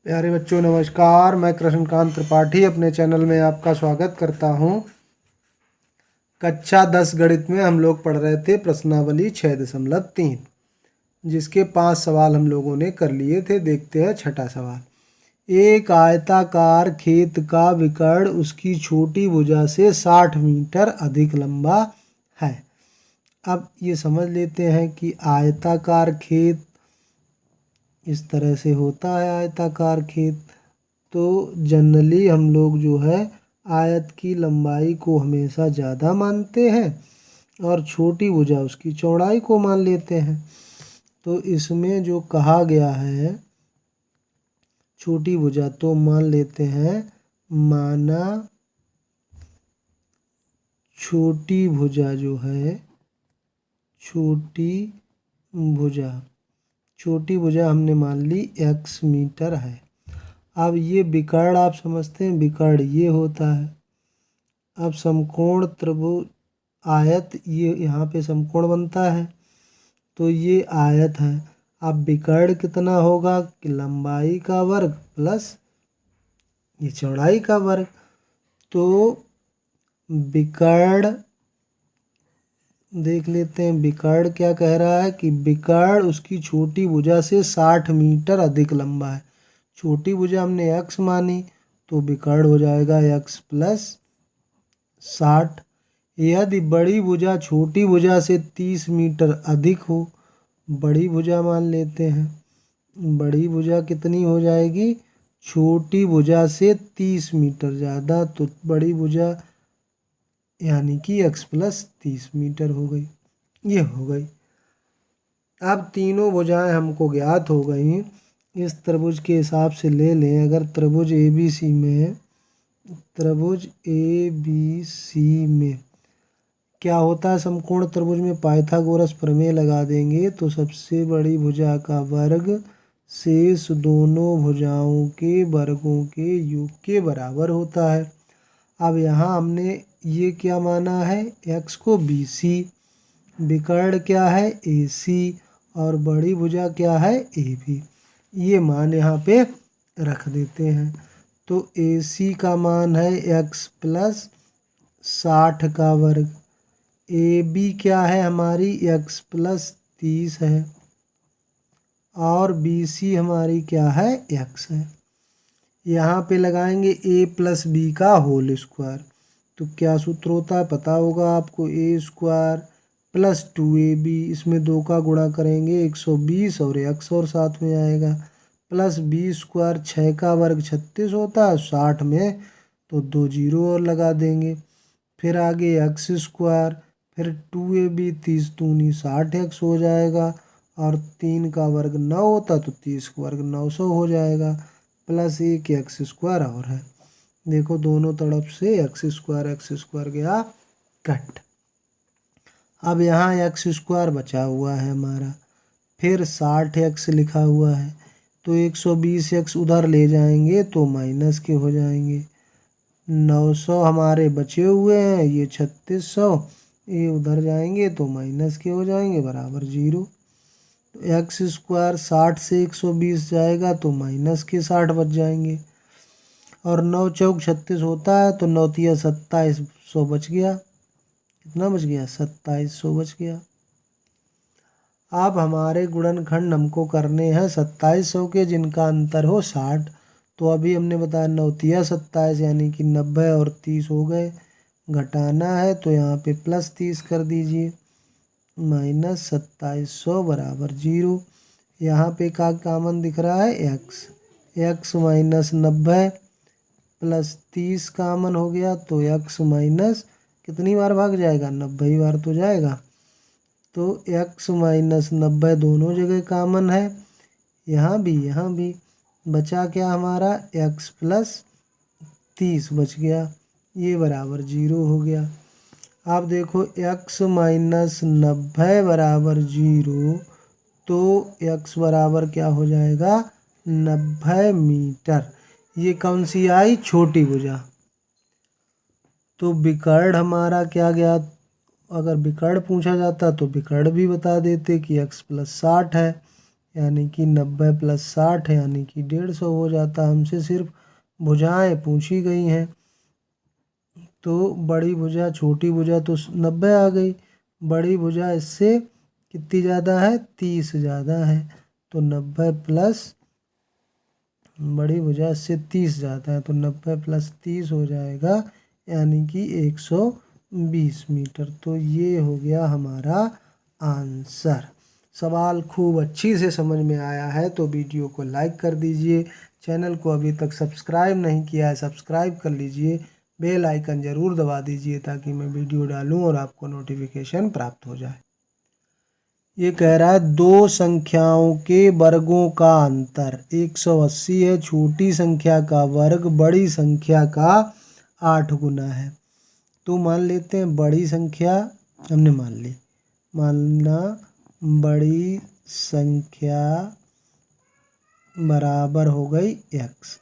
प्यारे बच्चों नमस्कार। मैं कृष्णकांत त्रिपाठी अपने चैनल में आपका स्वागत करता हूं। कक्षा 10 गणित में हम लोग पढ़ रहे थे प्रश्नावली 6.3, जिसके 5 सवाल हम लोगों ने कर लिए थे। देखते हैं छठा सवाल। एक आयताकार खेत का विकर्ण उसकी छोटी भुजा से 60 मीटर अधिक लंबा है। अब ये समझ लेते हैं कि आयताकार खेत इस तरह से होता है। आयताकार खेत तो जनरली हम लोग जो है आयत की लंबाई को हमेशा ज़्यादा मानते हैं और छोटी भुजा उसकी चौड़ाई को मान लेते हैं। तो इसमें जो कहा गया है छोटी भुजा, तो मान लेते हैं माना छोटी भुजा जो है छोटी भुजा हमने मान ली x मीटर है। अब ये विकर्ण आप समझते हैं, विकर्ण ये होता है। अब समकोण त्रिभुज आयत, ये यहाँ पे समकोण बनता है तो ये आयत है। अब विकर्ण कितना होगा कि लंबाई का वर्ग प्लस ये चौड़ाई का वर्ग। तो विकर्ण देख लेते हैं, विकर्ण क्या कह रहा है कि विकर्ण उसकी छोटी भुजा से 60 मीटर अधिक लंबा है। छोटी भुजा हमने x मानी तो विकर्ण हो जाएगा x प्लस 60। यदि बड़ी भुजा छोटी भुजा से 30 मीटर अधिक हो, बड़ी भुजा मान लेते हैं, बड़ी भुजा कितनी हो जाएगी छोटी भुजा से 30 मीटर ज़्यादा, तो बड़ी भुजा यानी कि x प्लस 30 मीटर हो गई। ये हो गई। अब तीनों भुजाएं हमको ज्ञात हो गई। इस त्रिभुज के हिसाब से ले लें, अगर त्रिभुज ABC में क्या होता है, समकोण त्रिभुज में पाइथागोरस प्रमेय लगा देंगे तो सबसे बड़ी भुजा का वर्ग शेष दोनों भुजाओं के वर्गों के योग के बराबर होता है। अब यहाँ हमने ये क्या माना है, x को BC, विकर्ण क्या है AC और बड़ी भुजा क्या है AB। ये मान यहाँ पे रख देते हैं। तो AC का मान है x प्लस 60 का वर्ग, AB क्या है हमारी x प्लस 30 है और BC हमारी क्या है x है। यहाँ पे लगाएंगे a प्लस बी का होल स्क्वायर। तो क्या सूत्र होता है पता होगा आपको, a स्क्वायर प्लस 2ab, इसमें 2 का गुणा करेंगे 120 और x और साथ में आएगा, प्लस b स्क्वायर 6 का वर्ग 36 होता है, 60 में तो 2 जीरो और लगा देंगे। फिर आगे x स्क्वायर, फिर 2ab 30 दूनी 60x हो जाएगा और 3 का वर्ग 9 होता तो 30 का वर्ग 900 हो जाएगा, प्लस एक एक्स स्क्वायर और है। देखो दोनों तरफ से एक्स स्क्वायर गया कट। अब यहाँ एक्स स्क्वायर बचा हुआ है हमारा, फिर 60x लिखा हुआ है तो 120x उधर ले जाएंगे तो माइनस के हो जाएंगे। 900 हमारे बचे हुए हैं, ये 3600, ये उधर जाएंगे तो माइनस के हो जाएंगे बराबर 0। तो एक्स स्क्वायर 60 से 120 जाएगा तो माइनस के 60 बच जाएंगे और 9 चौक 36 होता है तो 9 तिया 2700 बच गया। कितना बच गया 2700 बच गया। अब हमारे गुणनखंड हमको करने हैं 2700 के जिनका अंतर हो 60। तो अभी हमने बताया 9 तिया 27 यानी कि 90 और 30 हो गए, घटाना है तो यहाँ पे प्लस 30 कर दीजिए, माइनस 2700 बराबर 0। यहाँ पे का कामन दिख रहा है x माइनस 90 प्लस 30 कामन हो गया तो x माइनस कितनी बार भाग जाएगा 90 बार तो जाएगा। तो x माइनस 90 दोनों जगह कामन है, यहाँ भी बचा क्या हमारा x प्लस 30 बच गया, ये बराबर 0 हो गया। आप देखो x माइनस 90 बराबर 0, तो x बराबर क्या हो जाएगा 90 मीटर। ये कौन सी आई छोटी भुजा। तो विकर्ण हमारा क्या गया, अगर विकर्ण पूछा जाता तो विकर्ण भी बता देते कि x प्लस 60 है। यानी कि 90 + 60 यानी कि 150 हो जाता। हमसे सिर्फ भुजाएं पूछी गई हैं, तो बड़ी भुजा छोटी भुजा तो 90 आ गई, बड़ी भुजा इससे कितनी ज़्यादा है, 30 ज़्यादा है, तो 90 प्लस बड़ी भुजा इससे 30 ज़्यादा है, तो 90 + 30 हो जाएगा यानी कि 120 मीटर। तो ये हो गया हमारा आंसर। सवाल खूब अच्छी से समझ में आया है तो वीडियो को लाइक कर दीजिए। चैनल को अभी तक सब्सक्राइब नहीं किया है सब्सक्राइब कर लीजिए। बेल आइकन ज़रूर दबा दीजिए ताकि मैं वीडियो डालूं और आपको नोटिफिकेशन प्राप्त हो जाए। ये कह रहा है दो संख्याओं के वर्गों का अंतर 180 है। छोटी संख्या का वर्ग बड़ी संख्या का 8 गुना है। तो मान लेते हैं बड़ी संख्या हमने मान ली, मानना बड़ी संख्या बराबर हो गई x।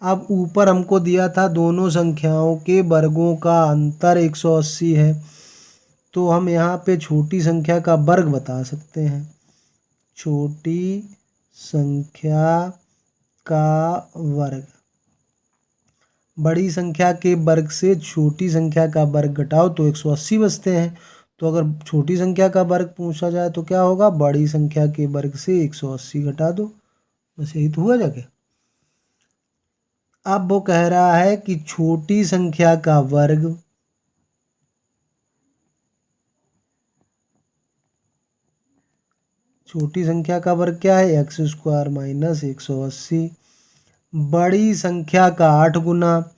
अब ऊपर हमको दिया था दोनों संख्याओं के वर्गों का अंतर 180 है, तो हम यहाँ पे छोटी संख्या का वर्ग बता सकते हैं। छोटी संख्या का वर्ग, बड़ी संख्या के वर्ग से छोटी संख्या का वर्ग घटाओ तो 180 बचते हैं। तो अगर छोटी संख्या का वर्ग पूछा जाए तो क्या होगा, बड़ी संख्या के वर्ग से 180 घटा दो, बस यही तो हुआ जाके। अब वो कह रहा है कि छोटी संख्या का वर्ग छोटी संख्या का वर्ग क्या है, x² - 180। बड़ी संख्या का 8 गुना,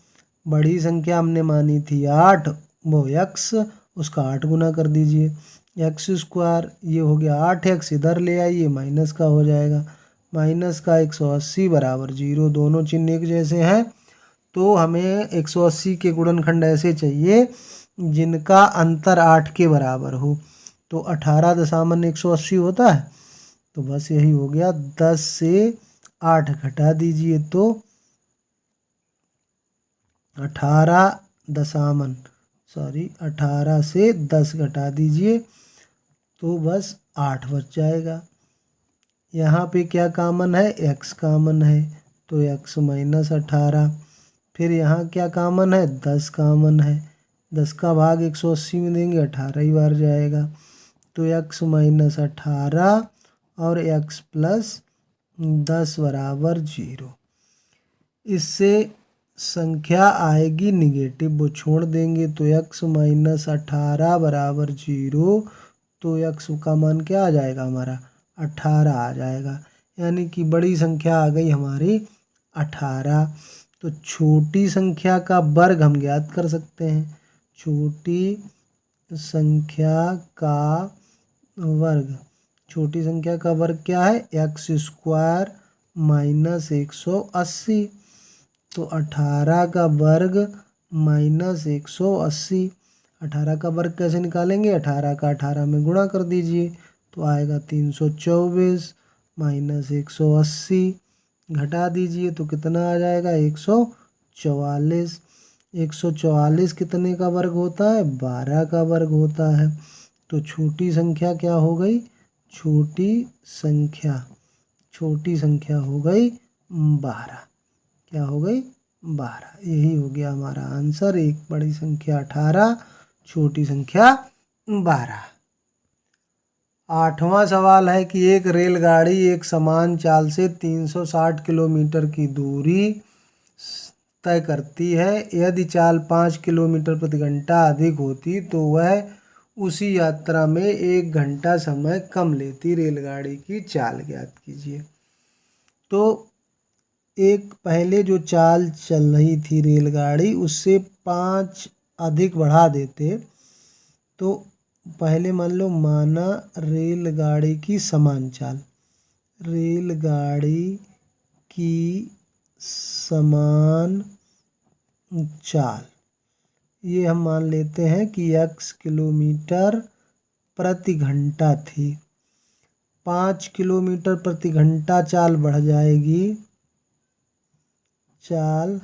बड़ी संख्या हमने मानी थी 8, वो x, उसका 8 गुना कर दीजिए। x² ये हो गया 8x, इधर ले आइए माइनस का हो जाएगा, माइनस का 180 बराबर 0। दोनों चिन्ह एक जैसे हैं, तो हमें 180 के गुणनखंड ऐसे चाहिए जिनका अंतर 8 के बराबर हो। तो 18 दशामन 180 होता है, तो बस यही हो गया। 10 से 8 घटा दीजिए तो 18 से 10 घटा दीजिए तो बस 8 बच जाएगा। यहाँ पे क्या कामन है, x कामन है, तो x - 18। फिर यहाँ क्या कामन है, 10 कामन है, 10 का भाग 180 में देंगे 18 ही बार जाएगा, तो x - 18 और x + 10 बराबर 0। इससे संख्या आएगी निगेटिव, वो छोड़ देंगे, तो x - 18 बराबर 0। तो x का मान क्या आ जाएगा हमारा, 18 आ जाएगा, यानी कि बड़ी संख्या आ गई हमारी 18। तो छोटी संख्या का वर्ग हम ज्ञात कर सकते हैं। छोटी संख्या का वर्ग, छोटी संख्या का वर्ग क्या है, x² - 180। तो 18 का वर्ग - 180, 18 का वर्ग कैसे निकालेंगे, 18 का 18 में गुणा कर दीजिए तो आएगा 324 - 180, घटा दीजिए तो कितना आ जाएगा, 144। 144 कितने का वर्ग होता है, 12 का वर्ग होता है। तो छोटी संख्या क्या हो गई, छोटी संख्या हो गई 12। क्या हो गई, 12। यही हो गया हमारा आंसर। एक बड़ी संख्या 18, छोटी संख्या 12। 8वां सवाल है कि एक रेलगाड़ी एक समान चाल से 360 किलोमीटर की दूरी तय करती है। यदि चाल 5 किलोमीटर प्रति घंटा अधिक होती तो वह उसी यात्रा में 1 घंटा समय कम लेती। रेलगाड़ी की चाल ज्ञात कीजिए। तो एक पहले जो चाल चल रही थी रेलगाड़ी उससे 5 अधिक बढ़ा देते, तो पहले मान लो माना रेलगाड़ी की समान चाल, रेलगाड़ी की समान चाल ये हम मान लेते हैं कि x किलोमीटर प्रति घंटा थी। 5 किलोमीटर प्रति घंटा चाल बढ़ जाएगी, चाल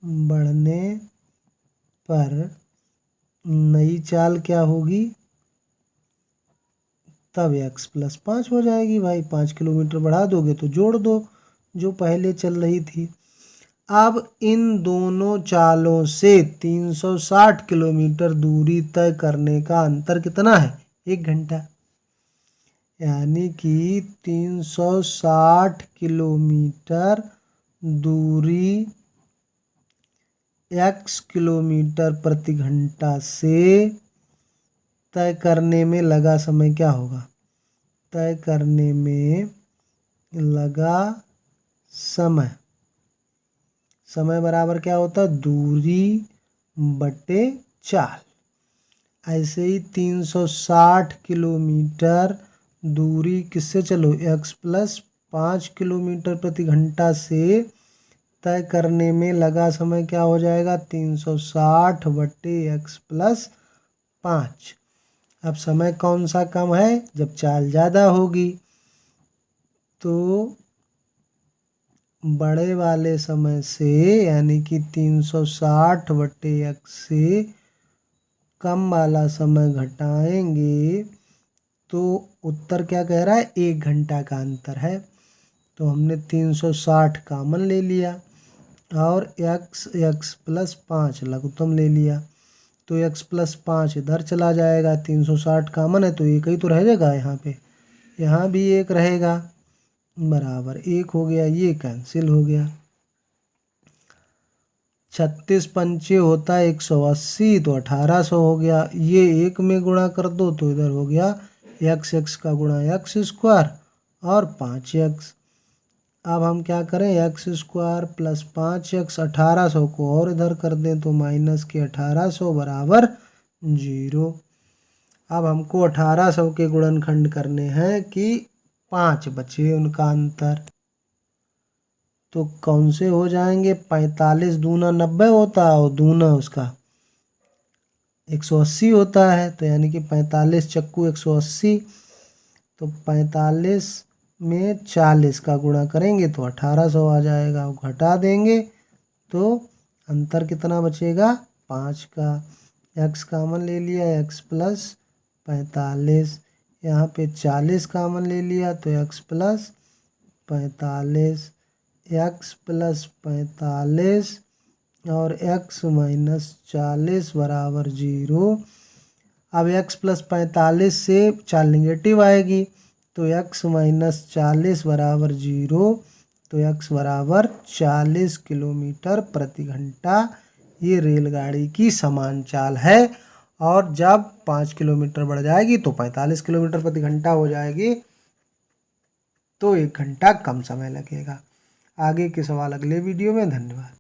बढ़ने पर नई चाल क्या होगी, तब x+5 हो जाएगी भाई। 5 किलोमीटर बढ़ा दोगे तो जोड़ दो जो पहले चल रही थी। अब इन दोनों चालों से 360 किलोमीटर दूरी तय करने का अंतर कितना है? 1 घंटा। यानी कि 360 किलोमीटर दूरी x किलोमीटर प्रति घंटा से तय करने में लगा समय क्या होगा? तय करने में लगा समय, समय बराबर क्या होता है? दूरी बटे चाल। ऐसे ही 360 किलोमीटर दूरी किससे चलो? x+5 किलोमीटर प्रति घंटा से तय करने में लगा समय क्या हो जाएगा? 360 बटे x+5। अब समय कौन सा कम है? जब चाल ज़्यादा होगी। तो बड़े वाले समय से यानी कि 360 बटे x से कम वाला समय घटाएंगे तो उत्तर क्या कह रहा है? 1 घंटा का अंतर है। तो हमने 360 कॉमन ले लिया और x+5 लघुत्तम ले लिया। तो x+5 इधर चला जाएगा, 360 कॉमन है तो एक ही तो रह जाएगा यहाँ पे, यहाँ भी एक रहेगा, बराबर 1 हो गया, ये कैंसिल हो गया। 36 पंचे होता है 180 तो 1800 हो गया। ये 1 में गुणा कर दो तो इधर हो गया x का गुणा x² और 5x। अब हम क्या करें? x² + 5x 1800 को और इधर कर दें तो माइनस के 1800 बराबर 0। अब हमको 1800 के गुणनखंड करने हैं कि 5 बचे उनका अंतर। तो कौन से हो जाएंगे? 45 दूना 90 होता है और दूना उसका 180 होता है। तो यानी कि 45 चक्कू 180, तो 45 में 40 का गुणा करेंगे तो 1800 आ जाएगा। वो घटा देंगे तो अंतर कितना बचेगा? 5 का। x कॉमन ले लिया, x+45, यहाँ पे 40 कॉमन ले लिया तो x+45, x+45 और x - 40 बराबर 0। अब x+45 से चाल निगेटिव आएगी तो x - 40 बराबर 0। तो x बराबर 40 किलोमीटर प्रति घंटा ये रेलगाड़ी की समान चाल है। और जब 5 किलोमीटर बढ़ जाएगी तो 45 किलोमीटर प्रति घंटा हो जाएगी, तो 1 घंटा कम समय लगेगा। आगे के सवाल अगले वीडियो में। धन्यवाद।